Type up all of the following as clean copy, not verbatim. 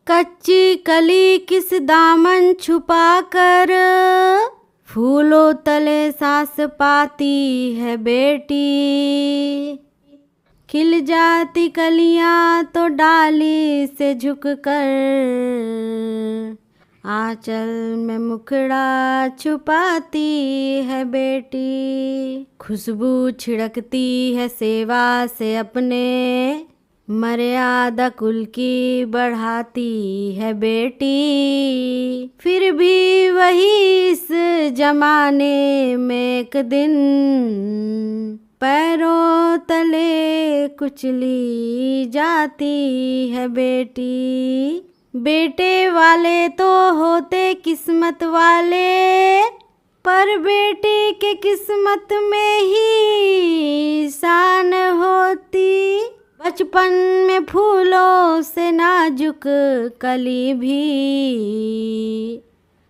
कच्ची कली किस दामन छुपा कर फूलों तले सांस पाती है बेटी। खिल जाती कलियां तो डाली से झुक कर आंचल में मुखड़ा छुपाती है बेटी। खुशबू छिड़कती है सेवा से अपने मर्यादा कुल की बढ़ाती है बेटी। फिर भी वही इस जमाने में एक दिन पैरों तले कुचली जाती है बेटी। बेटे वाले तो होते किस्मत वाले, पर बेटी के किस्मत में ही शान होती। बचपन में फूलों से नाजुक कली भी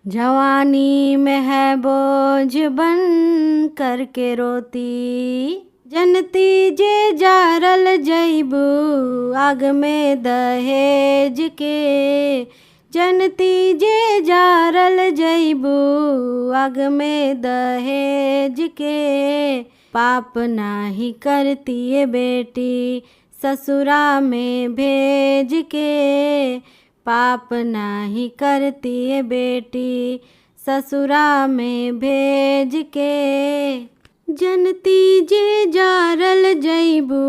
जवानी में है बोझ बन करके रोती। जनती जे जारल जैबू आग में दहेज के, जनती जे जारल जैबू आग में दहेज के। पाप नाही करती है बेटी ससुरा में भेज के, पाप नाही करती है बेटी ससुरा में भेज के। जनती जे जारल जैबू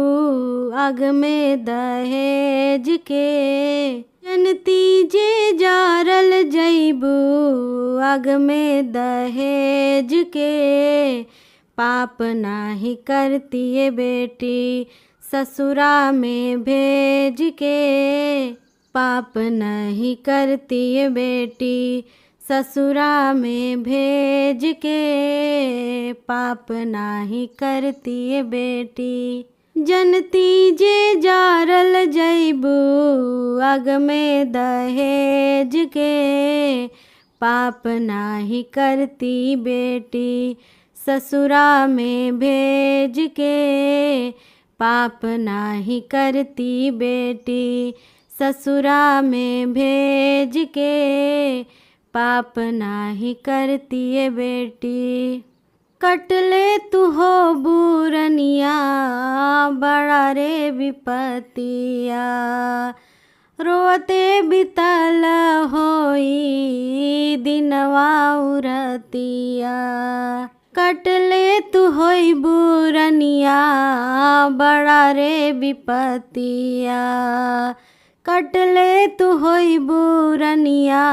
आग में दहेज के, जनती जे जारल जैबू आग में दहेज के। पाप नाही करती है बेटी ससुरा में भेज के, पाप नहीं करती है बेटी ससुरा में भेज के। पाप नहीं करती है बेटी। जनती जे जारल जैबू आग में दहेज के, पाप नहीं करती बेटी ससुरा में भेज के। पाप नाही करती बेटी ससुरा में भेज के, पाप नाही करती है बेटी। कटले तू हो बूरनिया बड़ा रे विपतिया, रोते बितल होई दिनवा उरतिया। कटले तू होई बूरनिया बड़ा रे विपतिया, कटले तू होई बूरनिया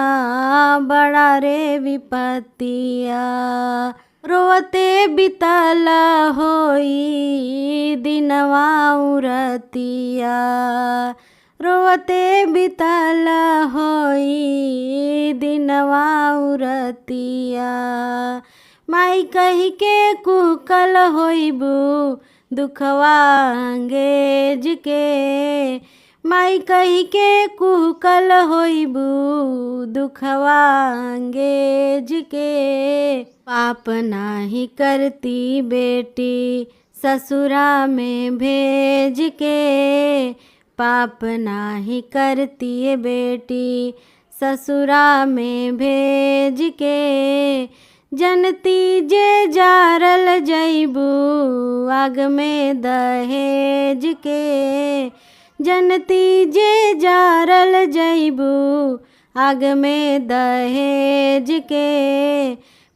बड़ा रे विपतिया। रोते बितल होई दिनवा उरतिया, रोते बितल होई दिनवा उरतिया। माई कही के कुकल होइबू दुखवा अंगेज के, माई कही के कुकल होइबू दुखवा अंगेज के। पाप नाही करती बेटी ससुरा में भेज के, पाप नाही करती है बेटी ससुरा में भेज के। जनती जे जारल जैबू आग में दहेज के, जनती जे जारल जैबू आग में दहेज के।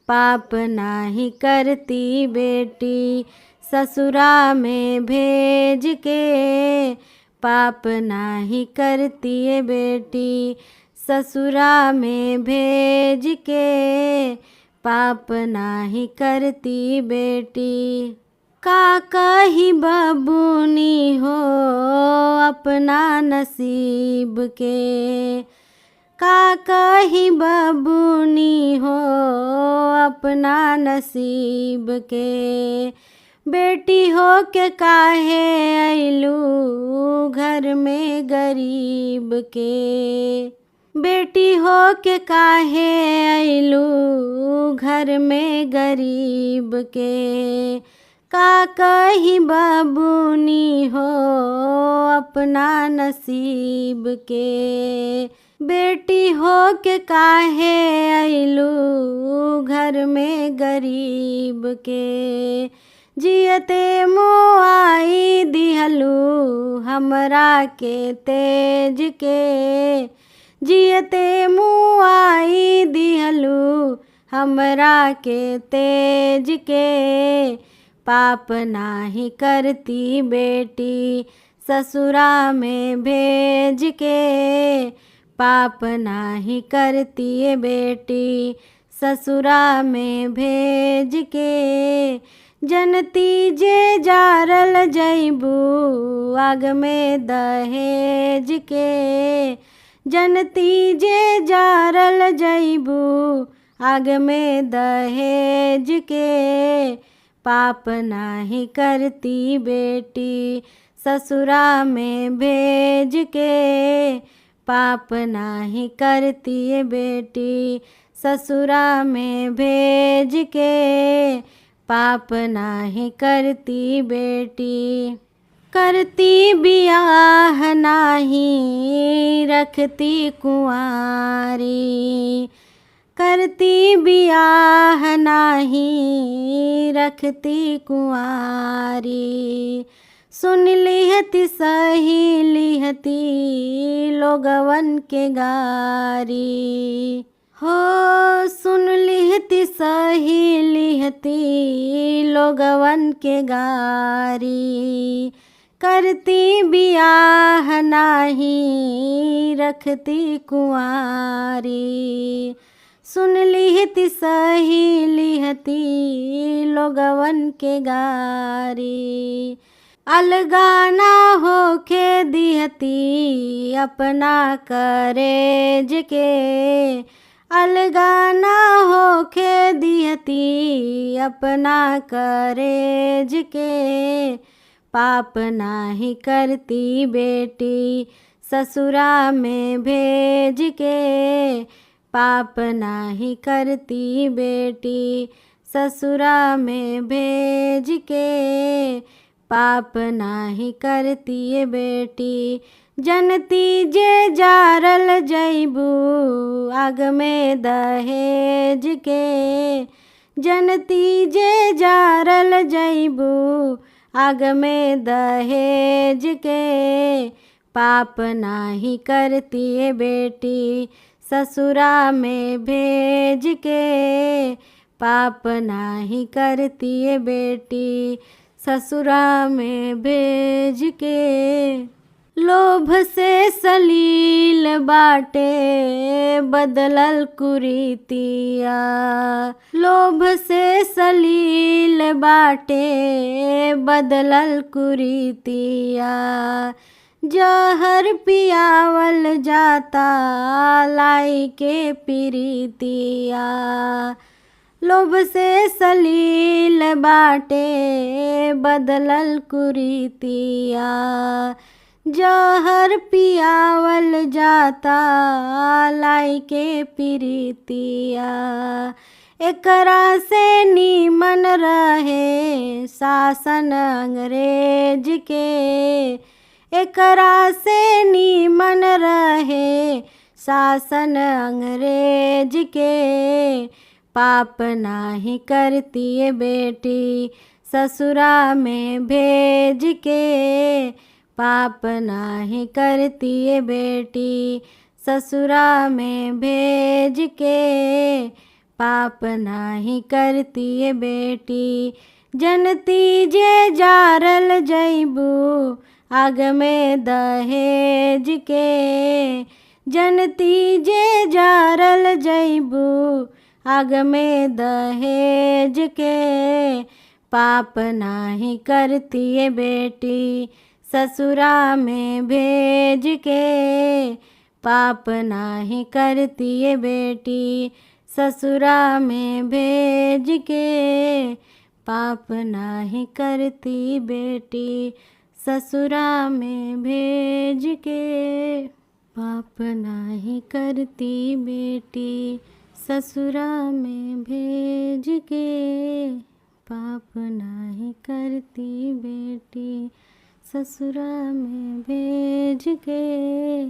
पाप नाही करती बेटी ससुरा में भेज के, पाप नाही करती है बेटी ससुरा में भेज के। पाप नाही करती बेटी। का कही बबूनी हो अपना नसीब के, का कही बबूनी हो अपना नसीब के। बेटी हो के काहे अइलू घर में गरीब के, बेटी हो के काहे अइलू घर में गरीब के। का कही बबूनी हो अपना नसीब के, बेटी हो के काहे अइलू घर में गरीब के, जियते मुआई दिहलू हमरा के तेज के, जियते मुआई दिहलू हमरा के तेज के। पाप नाही करती बेटी ससुरा में भेज के, पाप नाही करती बेटी ससुरा में भेज के। जनती जे जारल जैबू आग में दहेज के, जनती जे जारल जैबू आग में दहेज के। पाप नाही करती बेटी ससुरा में भेज के, पाप नाही करती बेटी ससुरा में भेज के, पाप नाही करती बेटी। करती बियाह नाही रखती कुंवारी, करती बियाह नाही रखती कुंवारी। सुन लिहती सही लिहती लोगवन के गारी, हो सुन लिहती सही लिहती लोगवन के गारी। करती बियाह नाही रखती कुंवारी, सुन लिहती सही लिहती लोगवन के गारी। अलगाना होके दिहती अपना करेज के, अलगाना होके दिहती अपना करेज के। पाप नाही करती बेटी ससुरा में भेज के, पाप नाही करती बेटी ससुरा में भेज के। पाप नाही करती बेटी जनती जे जारल जैबू आग में दहेज के, जनती जे जारल जैबू आग में दहेज के। पाप नाही करती बेटी ससुरा में भेज के, पाप नाही करती बेटी ससुरा में भेज के। लोभ से सलील बाटे बदलल कुरीतिया, लोभ से सलील बाटे बदलल कुरीतिया। जहर पियावल जाता लाई के प्रीतिया, लोभ से सलील बाटे बदलल कुरीतिया। जहर पियावल जाता लाई के प्रीतिया। एकरा से नीमन रहे शासन अंग्रेज के, एकरा से नीमन रहे शासन अंग्रेज के। पाप नाही करती बेटी ससुरा में भेज के, पाप नाही करती बेटी ससुरा में भेज के। पाप नाही करती बेटी जनती जे जारल जैबू आग में दहेज के, जनती जे जारल जैबू आग में दहेज के। पाप नाही करती बेटी ससुरा में भेज के, पाप नाही करती बेटी ससुरा में भेज के। पाप नाही करती बेटी ससुरा में भेज के, पाप नाही करती बेटी ससुरा में भेज के। पाप नाही करती बेटी ससुरा में भेज के।